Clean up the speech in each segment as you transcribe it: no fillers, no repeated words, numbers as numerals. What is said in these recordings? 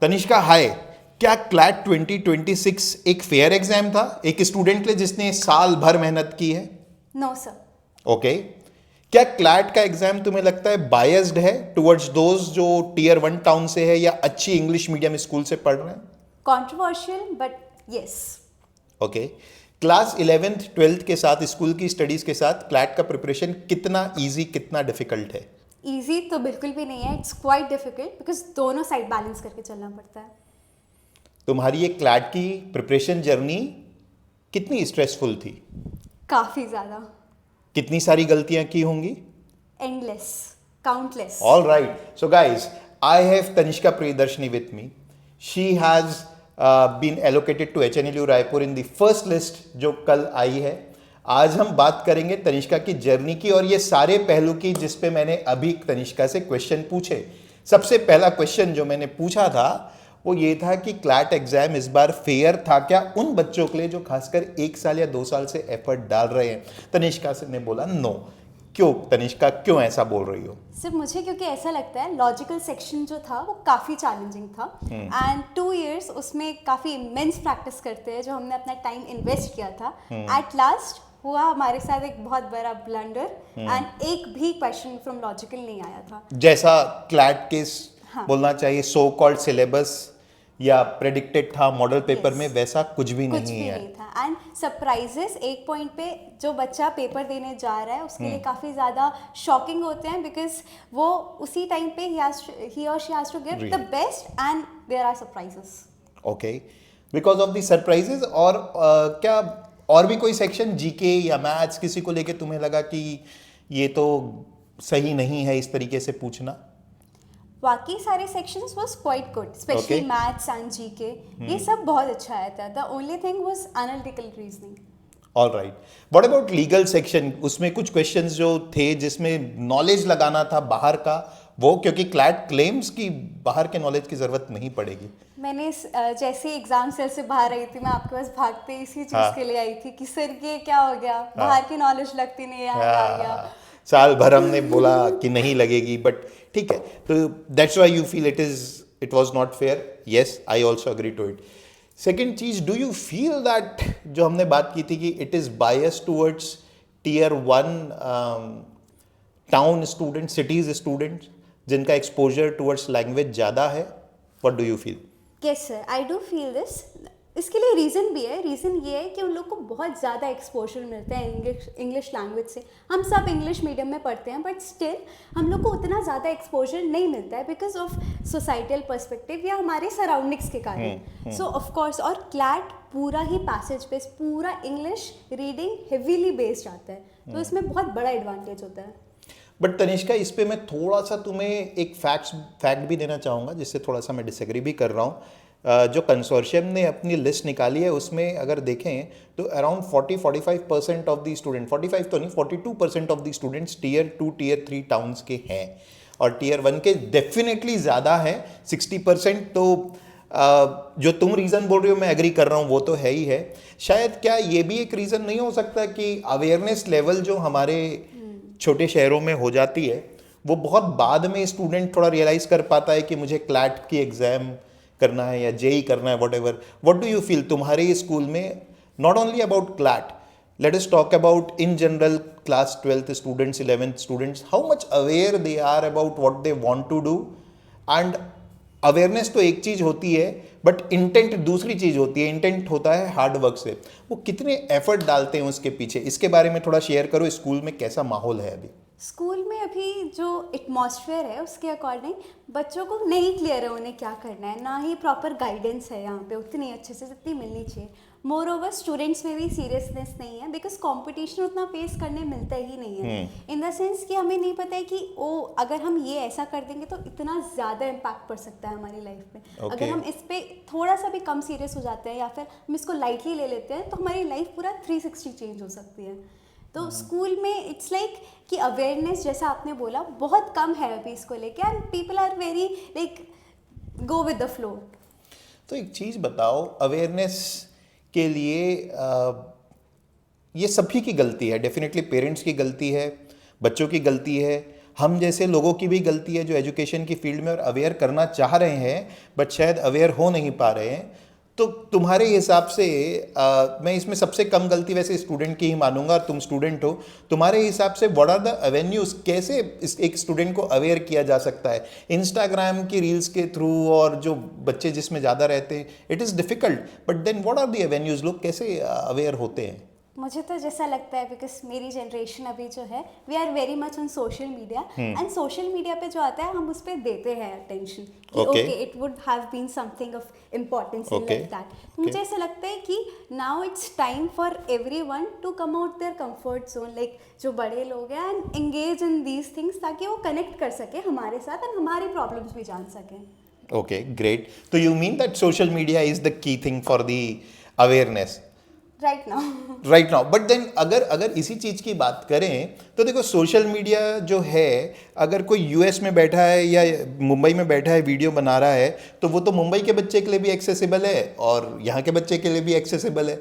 तनिष्का हाय, क्या क्लैट 2026 एक fair exam था एक स्टूडेंट के लिए जिसने साल भर मेहनत की है? No sir. ओके। क्या क्लैट का एग्जाम तुम्हें लगता है बायस्ड है टुवर्ड्स दोज जो टीयर 1 टाउन से है या अच्छी इंग्लिश मीडियम स्कूल से पढ़ रहे हैं? Controversial but yes. Okay. Class 11th 12th के साथ स्कूल की स्टडीज के साथ क्लैट का प्रिपरेशन कितना इजी कितना डिफिकल्ट है? इजी तो बिल्कुल भी नहीं है, इट्स क्वाइट डिफिकल्ट बिकॉज दोनों साइड बैलेंस करके चलना पड़ता है। तुम्हारी ये क्लैट की प्रिपरेशन जर्नी कितनी स्ट्रेसफुल थी? काफ़ी ज़्यादा। कितनी सारी गलतियां की होंगी? Endless, countless. All right. So, guys, I have Tanishka Priyadarshini with me. She has been allocated to HNLU Raipur in the first list जो कल आई है. आज हम बात करेंगे तनिष्का की जर्नी की और ये सारे पहलू की जिस पे मैंने अभी तनिष्का से क्वेश्चन पूछे. सबसे पहला क्वेश्चन जो मैंने पूछा था वो ये था कि क्लैट एग्जाम इस बार फेयर था क्या उन बच्चों के लिए जो खासकर 1 साल या 2 साल से एफर्ट डाल रहे हैं? तनिष्का ने बोला नो. क्यों तनिष्का, क्यों ऐसा बोल रही हो? सिर्फ मुझे क्योंकि ऐसा लगता है लॉजिकल सेक्शन जो था वो काफ़ी चैलेंजिंग था एंड 2 years उसमें काफ़ी इमेंस प्रैक्टिस करते हैं जो हमने अपना टाइम इन्वेस्ट किया था. एट लास्ट हुआ हमारे साथ एक बहुत बड़ा ब्लंडर एंड एक भी क्वेश्चन फ्रॉम लॉजिकल नहीं आया था. जैसा क्लैट के बोलना चाहिए सो कॉल्ड सिलेबस या प्रेडिक्टेड था मॉडल पेपर में, वैसा कुछ भी नहीं है. नहीं था एंड सरप्राइजेस एक पॉइंट पे जो बच्चा पेपर देने जा रहा है उसके लिए काफ़ी ज़्यादा शॉकिंग होते हैं बिकॉज वो उसी टाइम पे ही और she has to give the best and there are surprises. Okay. Because of the surprises. और क्या और भी कोई सेक्शन जीके या मैथ्स किसी को लेके तुम्हें लगा कि ये तो सही नहीं है इस तरीके से पूछना? बाकी सारे sections was quite good, specially maths and GK. ये सब बहुत अच्छा आया था. The only thing was analytical reasoning. All right. What about legal section? उसमें कुछ क्वेश्चंस जो थे जिसमें नॉलेज लगाना था बाहर का, वो क्योंकि क्लैट क्लेम्स की बाहर के नॉलेज की जरूरत नहीं पड़ेगी. मैंने जैसे एग्जाम सेल से बाहर आई थी मैं आपके पास भागते इसी चीज के लिए आई थी कि सर ये क्या हो गया, बाहर की नॉलेज लगती नहीं है, आ गया. साल भर हमने बोला कि नहीं लगेगी, बट ठीक है. तो that's why you feel it was not fair. Yes, I also agree to it. Second चीज, डू यू फील दैट जो हमने बात की थी कि it is bias towards tier 1 town student, cities students जिनका एक्सपोजर टूवर्ड्स लैंग्वेज ज़्यादा है? What do you feel? Yes sir, I do feel this. इसके लिए रीज़न भी है. रीज़न ये है कि उन लोग को बहुत ज़्यादा एक्सपोजर मिलता है इंग्लिश लैंग्वेज से. हम सब इंग्लिश मीडियम में पढ़ते हैं बट स्टिल हम लोग को उतना ज़्यादा एक्सपोजर नहीं मिलता है बिकॉज ऑफ सोसाइटल पर्सपेक्टिव या हमारे सराउंडिंग्स के कारण. सो ऑफ कोर्स, और क्लैट पूरा ही पैसेज बेस्ड, पूरा इंग्लिश रीडिंग हेवीली बेस्ड आता है, तो इसमें बहुत बड़ा एडवांटेज होता है. बट तनिष्का, इस पे मैं थोड़ा सा तुम्हें एक फैक्ट भी देना चाहूँगा जिससे थोड़ा सा मैं डिसएग्री भी कर रहा हूँ. जो कंसोर्शियम ने अपनी लिस्ट निकाली है उसमें अगर देखें तो अराउंड 40-45% ऑफ द स्टूडेंट, 45 तो नहीं 42% of the students tier 2 tier 3 towns के हैं और टीयर 1 के डेफिनेटली ज़्यादा है 60%. तो जो तुम रीज़न बोल रहे हो मैं एग्री कर रहा हूँ, वो तो है ही है. शायद क्या ये भी एक रीज़न नहीं हो सकता कि अवेयरनेस लेवल जो हमारे छोटे शहरों में हो जाती है वो बहुत बाद में स्टूडेंट थोड़ा रियलाइज़ कर पाता है कि मुझे क्लैट की एग्ज़ाम करना है या जेई करना है, व्हाट डू यू फील तुम्हारे स्कूल में not only about CLAT, let us talk about in general class 12th students, 11th students, how much aware they are about what they want to do? And awareness तो एक चीज़ होती है but intent दूसरी चीज़ होती है. Intent होता है hard work से. वो कितने एफर्ट डालते हैं उसके पीछे, इसके बारे में थोड़ा शेयर करो. स्कूल में कैसा माहौल है अभी? स्कूल में अभी जो एटमॉस्फेयर है उसके अकॉर्डिंग बच्चों को नहीं क्लियर है उन्हें क्या करना है, ना ही प्रॉपर गाइडेंस है यहाँ पे उतनी अच्छे से जितनी मिलनी चाहिए. मोर ओवर स्टूडेंट्स में भी सीरियसनेस नहीं है बिकॉज कंपटीशन उतना फेस करने मिलता ही नहीं है. इन द सेंस कि हमें नहीं पता है कि अगर हम ये ऐसा कर देंगे तो इतना ज़्यादा इम्पैक्ट पड़ सकता है हमारी लाइफ में. अगर हम इस पर थोड़ा सा भी कम सीरियस हो जाते हैं या फिर हम इसको लाइटली ले लेते हैं तो हमारी लाइफ पूरा 360 चेंज हो सकती है. तो स्कूल में इट्स लाइक कि अवेयरनेस जैसा आपने बोला बहुत कम है अभी इसको लेके and people are very like go with the flow. तो एक चीज़ बताओ, अवेयरनेस के लिए ये सभी की गलती है, डेफिनेटली पेरेंट्स की गलती है, बच्चों की गलती है, हम जैसे लोगों की भी गलती है जो एजुकेशन की फील्ड में और अवेयर करना चाह रहे हैं बट शायद अवेयर हो नहीं पा रहे हैं। तो तुम्हारे हिसाब से मैं इसमें सबसे कम गलती वैसे स्टूडेंट की ही मानूंगा, और तुम स्टूडेंट हो, तुम्हारे हिसाब से व्हाट आर द एवेन्यूज, कैसे एक स्टूडेंट को अवेयर किया जा सकता है? इंस्टाग्राम की रील्स के थ्रू, और जो बच्चे जिसमें ज़्यादा रहते हैं it is difficult, but then what are the avenues, लोग कैसे अवेयर होते हैं? मुझे तो जैसा लगता है बिकॉज मेरी जनरेशन अभी जो है we are very much on social media, and social media पे जो आता है हम उस पर देते हैं अटेंशन कि Okay. Okay it would have been something of importance in Okay. Like that. मुझे ऐसा लगता है कि now it's time for everyone to come out there comfort zone, like जो बड़े लोग हैं and engage in these things, ताकि वो कनेक्ट कर सके हमारे साथ एंड हमारी प्रॉब्लम्स भी जान सकें। Okay, great. तो you mean that social media is the key thing for the awareness right now. Right now, but then अगर इसी चीज़ की बात करें तो देखो, सोशल मीडिया जो है, अगर कोई यूएस में बैठा है या मुंबई में बैठा है वीडियो बना रहा है, तो वो तो मुंबई के बच्चे के लिए भी एक्सेसिबल है और यहाँ के बच्चे के लिए भी एक्सेसिबल है।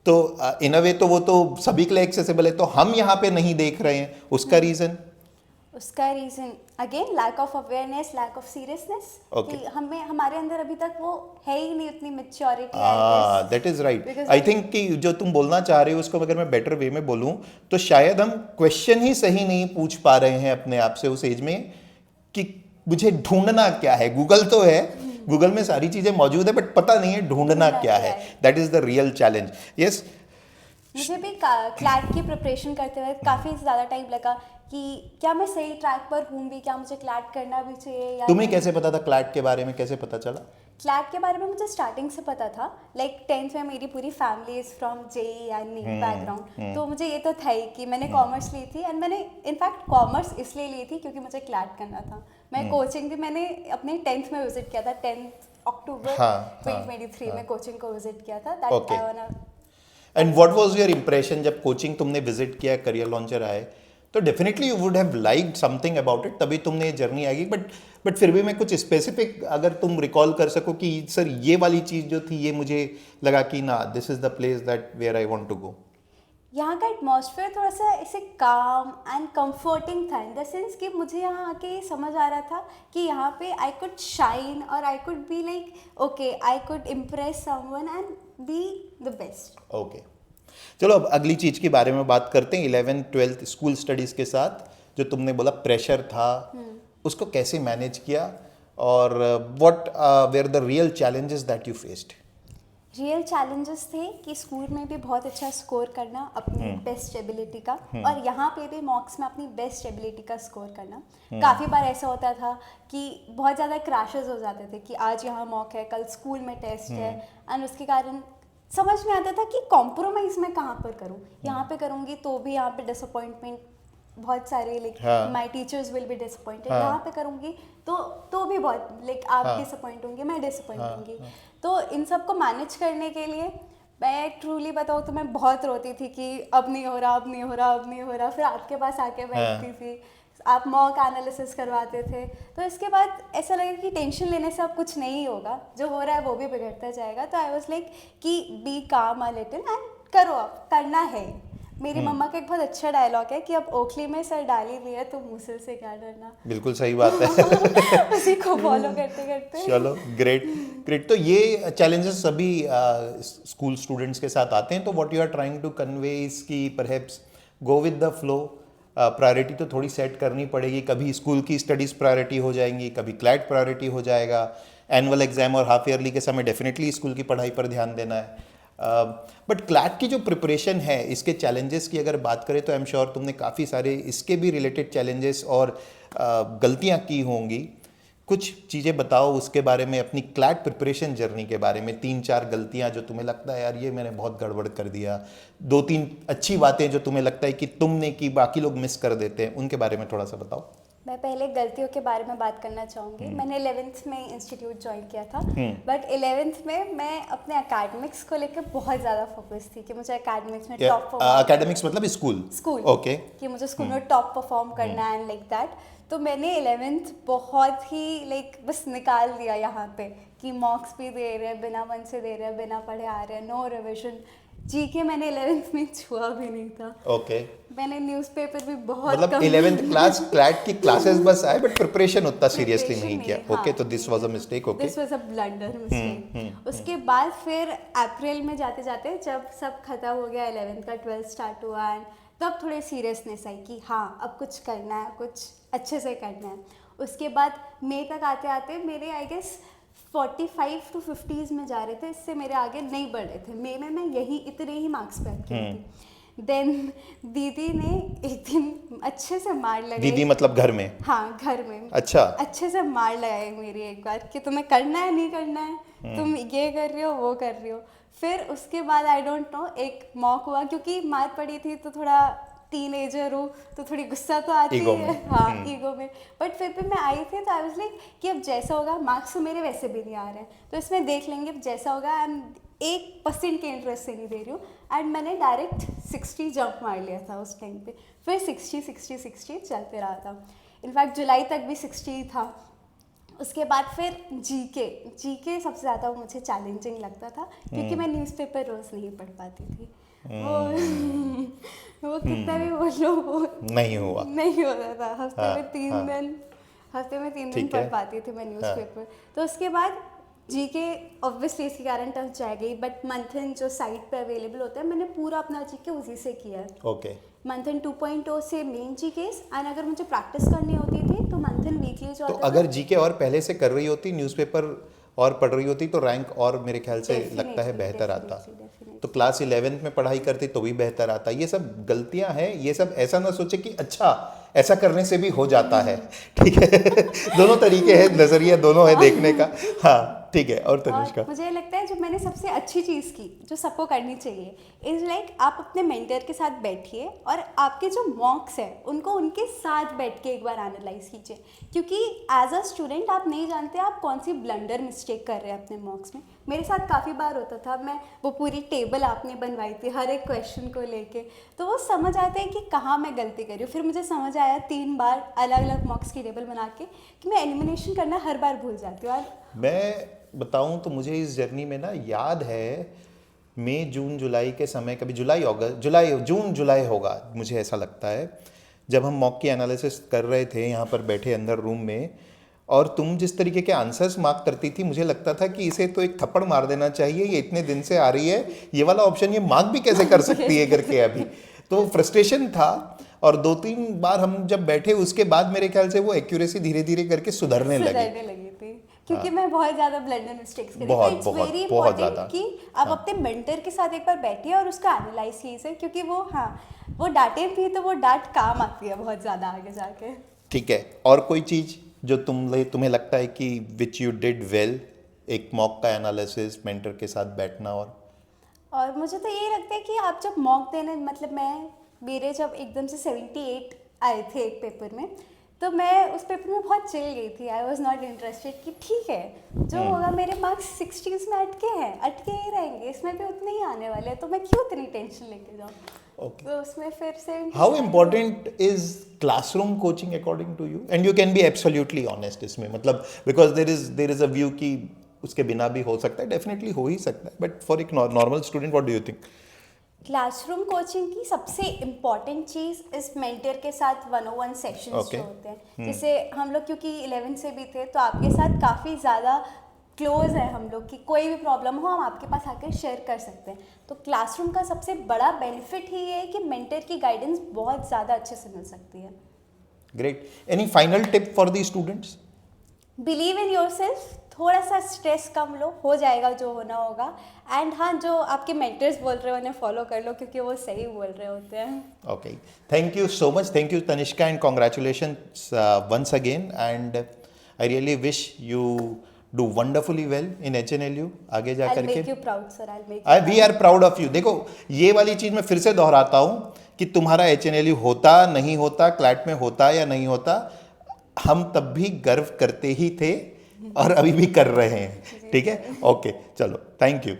तो इन अ वे तो वो तो सभी के लिए एक्सेसिबल है। तो हम यहाँ पे नहीं देख रहे हैं, उसका रीज़न? उसका reason again lack of awareness, lack of seriousness, Okay. कि हमें हमारे अंदर अभी तक वो है ही नहीं उतनी maturity. That is right. Because I think कि जो तुम बोलना चाह रहे हो उसको अगर मैं बेटर वे में बोलूं तो शायद हम क्वेश्चन ही सही नहीं पूछ पा रहे हैं अपने आप से उस एज में कि मुझे ढूंढना क्या है। गूगल तो है, गूगल में सारी चीजें मौजूद है, बट पता नहीं है ढूंढना क्या है। That is the real challenge. Yes, मुझे भी क्लैट की प्रिपरेशन करते हुए काफ़ी ज़्यादा टाइम लगा कि क्या मैं सही ट्रैक पर हूँ भी, क्या मुझे क्लैट करना भी चाहिए या तुम्हें नहीं। कैसे पता था क्लैट के बारे में, कैसे पता चला? क्लैट के बारे में मुझे स्टार्टिंग से पता था, लाइक 10th में मेरी पूरी family is from JEE and NEET background, तो मुझे ये तो था ही कि मैंने कॉमर्स ली थी, एंड मैंने इनफैक्ट कॉमर्स इसलिए ली थी क्योंकि मुझे क्लैट करना था। मैं कोचिंग भी मैंने अपने 10th में विजिट किया था, 10th अक्टूबर 2023 में कोचिंग को विजिट किया था। That Okay. I want. And what was your impression जब कोचिंग तुमने विजिट किया, करियर लॉन्चर आए? तो definitely you would have liked something about it, तभी तुमने ये जर्नी आएगी। बट फिर भी मैं कुछ स्पेसिफिक अगर तुम रिकॉल कर सको कि सर ये वाली चीज़ जो थी ये मुझे लगा कि ना, this is the place that where I want to go. यहाँ का एटमॉस्फेयर थोड़ा सा ऐसे काम एंड कंफर्टिंग था, इन द सेंस कि मुझे यहाँ आके ये समझ आ रहा था कि यहाँ पे आई कुड शाइन और I could be like okay, I could impress someone and be the best. Okay, चलो अब अगली चीज़ के बारे में बात करते हैं। 11th 12th स्कूल स्टडीज़ के साथ जो तुमने बोला प्रेशर था, उसको कैसे मैनेज किया, और what were the real challenges that you faced? Real challenges थे कि स्कूल में भी बहुत अच्छा स्कोर करना अपनी बेस्ट एबिलिटी का, और यहाँ पे भी मॉक्स में अपनी बेस्ट एबिलिटी का स्कोर करना। काफ़ी बार ऐसा होता था कि बहुत ज़्यादा क्रैशेस हो जाते थे कि आज यहाँ मॉक है, कल स्कूल में टेस्ट है, एंड उसके कारण समझ में आता था कि कॉम्प्रोमाइज़ मैं कहाँ पर करूँ। यहाँ पे करूँगी तो भी यहाँ पे डिसअपॉइंटमेंट बहुत सारे, like my teachers will be disappointed. यहाँ पे करूँगी तो भी बहुत, लाइक आप डिसअपॉइंट होंगे, मैं डिसअपॉइंट होंगी। तो इन सब को मैनेज करने के लिए मैं ट्रूली बताऊँ तो मैं बहुत रोती थी कि अब नहीं हो रहा, अब नहीं हो रहा, अब नहीं हो रहा। फिर आपके पास आके बैठती थी, आप मॉक एनालिसिस करवाते थे, तो इसके बाद ऐसा लगा कि टेंशन लेने से अब कुछ नहीं होगा, जो हो रहा है वो भी बिगड़ता जाएगा। तो आई वाज लाइक कि बी काम अ लिटिल एंड करो, अब करना है। मेरी मम्मा का एक बहुत अच्छा डायलॉग है कि अब ओखली में सर डाली हुई है तो मूसल से क्या डरना। बिल्कुल सही बात है। उसी को फॉलो करते करते। चलो, ग्रेट ग्रेट। तो ये चैलेंजेस सभी स्कूल स्टूडेंट्स के साथ आते हैं। तो what you are trying to convey is कि perhaps go with the flow. Priority तो थोड़ी सेट करनी पड़ेगी, कभी स्कूल की स्टडीज़ प्रायोरिटी हो जाएंगी, कभी क्लैट प्रायोरिटी हो जाएगा, एनुअल एग्जाम और हाफ ईयरली के समय डेफिनेटली स्कूल की पढ़ाई पर ध्यान देना है। बट क्लैट की जो प्रिपरेशन है, इसके चैलेंजेस की अगर बात करें तो आई एम श्योर तुमने काफ़ी सारे इसके भी रिलेटेड चैलेंजेस और गलतियां की होंगी। कुछ चीज़ें बताओ उसके बारे में, अपनी क्लैट प्रिपरेशन जर्नी के बारे में। 3-4 गलतियां जो तुम्हें लगता है यार ये मैंने बहुत गड़बड़ कर दिया, 2-3 अच्छी बातें जो तुम्हें लगता है कि तुमने की बाकी लोग मिस कर देते हैं, उनके बारे में थोड़ा सा बताओ। मैं पहले गलतियों के बारे में बात करना चाहूँगी। मैंने 11th में इंस्टीट्यूट ज्वाइन किया था, बट 11th में मैं अपने एकेडमिक्स को लेकर बहुत ज़्यादा फोकस थी कि मुझे एकेडमिक्स में टॉप एकेडमिक्स मतलब स्कूल ओके, कि मुझे स्कूल में टॉप परफॉर्म करना है एंड लाइक दैट। तो मैंने 11th बहुत ही लाइक बस निकाल दिया यहाँ पे कि मॉक्स भी दे रहे हैं, बिना मन से दे रहे हैं, बिना पढ़े आ रहे हैं, नो रिविजन। जीके मैंने 11th में छुआ भी नहीं था। ओके। मैंने न्यूज़पेपर भी बहुत मतलब कम 11th क्लास क्लैट की क्लासेस बस आए बट प्रिपरेशन उतना सीरियसली Preparation नहीं किया. हाँ, ओके, तो this was a mistake. Okay, this was a blunder mistake. उसके बाद फिर अप्रैल में जाते जाते जब सब खत्म हो गया 11th का 12th स्टार्ट हुआ एंड तब थोड़े सीरियसनेस आई कि हाँ अब कुछ करना है, कुछ अच्छे से करना है. उसके बाद मई तक आते आते मेरे आई गेस 45 to 50s में जा रहे थे, इससे मेरे आगे नहीं बढ़ रहे थे. मई में मैं यही इतने ही मार्क्स पे अटकी थी. देन दीदी ने एक दिन अच्छे से मार लगाई. दीदी मतलब घर में? हाँ, घर में. अच्छा. अच्छे से मार लगाई मेरी एक बार कि तुम्हें करना है नहीं करना है, तुम ये कर रही हो वो कर रही हो. फिर उसके बाद आई डोंट नो एक मॉक हुआ क्योंकि मार पड़ी थी तो थोड़ा टीनेजर हूँ तो थोड़ी गुस्सा तो आती ईगो है. में. हाँ, ईगो में. बट फिर भी मैं आई थी तो आई वाज लाइक कि अब जैसा होगा, मार्क्स तो मेरे वैसे भी नहीं आ रहे हैं तो इसमें देख लेंगे, अब जैसा होगा. आई एम 1% के इंटरेस्ट से नहीं दे रही हूँ. एंड मैंने डायरेक्ट 60 जंप मार लिया था उस टाइम पे. फिर 60 चलते रहा था. इनफैक्ट जुलाई तक भी 60 था. उसके बाद फिर जीके सबसे ज़्यादा मुझे चैलेंजिंग लगता था क्योंकि मैं न्यूज़पेपर रोज़ नहीं पढ़ पाती थी. वो कितना भी बोलो वो नहीं हुआ. नहीं होता था. हफ्ते हाँ, में 3 दिन ठीक पढ़ है. पाती थी मैं न्यूज़पेपर. तो उसके बाद जीके ऑब्वियसली इसके कारण टफ जाएगी. बट मंथन जो साइट पे अवेलेबल होता है, मैंने पूरा अपना जीके उसी से किया है. ओके. मंथन 2.0 से मेन जीकेस. एंड अगर मुझे प्रैक्टिस करनी होती थी तो मंथन वीकली जो तो आता अगर जीके और पहले से कर रही होती, न्यूज़पेपर और पढ़ रही होती तो रैंक और मेरे ख्याल से लगता है बेहतर आता. तो क्लास 11th में पढ़ाई करती तो भी बेहतर आता. ये सब गलतियां हैं. ये सब ऐसा ना सोचे कि अच्छा ऐसा करने से भी हो जाता है. ठीक है. दोनों तरीके हैं, नजरिया दोनों है देखने का. हाँ ठीक है. और तनिष्का? और मुझे लगता है जो मैंने सबसे अच्छी चीज़ की जो सबको करनी चाहिए इज़ लाइक आप अपने मेंटर के साथ बैठिए और आपके जो मॉक्स है उनको उनके साथ बैठ के एक बार एनालाइज कीजिए. क्योंकि एज अ स्टूडेंट आप नहीं जानते आप कौन सी ब्लंडर मिस्टेक कर रहे हैं अपने मॉक्स में. मेरे साथ काफ़ी बार होता था. मैं वो पूरी टेबल आपने बनवाई थी हर एक क्वेश्चन को लेके, तो वो समझ आते हैं कि कहाँ मैं गलती कर रही हूँ. फिर मुझे समझ आया 3 बार अलग अलग मॉक्स की टेबल बना के कि मैं एलिमिनेशन करना हर बार भूल जाती हूँ. और मैं बताऊं तो मुझे इस जर्नी में ना याद है मई जून जुलाई के समय, कभी जून जुलाई होगा मुझे ऐसा लगता है, जब हम मॉक की एनालिसिस कर रहे थे यहाँ पर बैठे अंदर रूम में, और तुम जिस तरीके के आंसर्स मार्क करती थी मुझे लगता था कि इसे तो एक थप्पड़ मार देना चाहिए, ये इतने दिन से आ रही है, ये वाला ऑप्शन ये मार्क भी कैसे कर सकती है करके अभी. तो फ्रस्ट्रेशन था. और 2-3 बार हम जब बैठे उसके बाद मेरे ख्याल से वो एक्यूरेसी धीरे धीरे करके सुधरने लगी थी क्योंकि मैं बहुत ज़्यादा ब्लंडर मिस्टेक्स करी. बहुत, इट्स बहुत, वेरी बहुत इंपॉर्टेंट ज़्यादा. कि आप अपने मेंटर के साथ एक बार बैठिए और उसका एनालाइज कीजिए क्योंकि वो डांटे भी तो वो डांट काम आती है बहुत ज़्यादा आगे जाके. ठीक है. और कोई चीज़ जो तुम्हें लगता है कि विच यू डिड वेल, एक मॉक का एनालिसिस, मेंटर के साथ बैठना? और मुझे तो यही लगता है कि आप जब मॉक देने, मतलब मेरे जब एकदम से 78 आए थे एक पेपर में, तो मैं उस पेपर में बहुत चिल गई थी. आई वॉज नॉट इंटरेस्टेड कि ठीक है जो होगा, मेरे मार्क्स 60s में अटके ही रहेंगे, इसमें भी उतने ही आने वाले हैं, तो मैं क्यों इतनी टेंशन लेके जाऊँ. Okay. तो उसमें फिर से how important is classroom coaching according to you? And you can be absolutely honest इसमें, मतलब because there is a view कि उसके बिना भी हो सकता है, डेफिनेटली हो ही सकता है, बट फॉर एक normal student what do you think? Classroom coaching की सबसे इम्पॉर्टेंट चीज़ इस मेंटर के साथ 101 सेशंस Okay. जो होते हैं. जैसे हम लोग क्योंकि 11 से भी थे तो आपके साथ काफ़ी ज़्यादा क्लोज है हम लोग कि कोई भी प्रॉब्लम हो हम आपके पास आकर शेयर कर सकते हैं. तो क्लासरूम का सबसे बड़ा बेनिफिट ही है कि मेंटर की गाइडेंस बहुत ज़्यादा अच्छे से मिल सकती है. Great. Any final tip for the students? Believe in yourself. थोड़ा सा स्ट्रेस कम लो, हो जाएगा जो होना होगा. एंड हाँ, जो आपके मेंटर्स बोल रहे हो उन्हें फॉलो कर लो क्योंकि वो सही बोल रहे होते हैं. Okay. Thank you so much. Thank you, Tanishka, and congratulations once again. And I really wish you do wonderfully well in HNLU. आगे जा I'll करके. make you proud, sir. I'll make you We are proud of you. देखो ये वाली चीज़ मैं फिर से दोहराता हूँ कि तुम्हारा HNLU होता नहीं होता, क्लैट में होता या नहीं होता, हम तब भी गर्व करते ही थे और अभी भी कर रहे हैं. ठीक है. ओके, चलो, थैंक यू.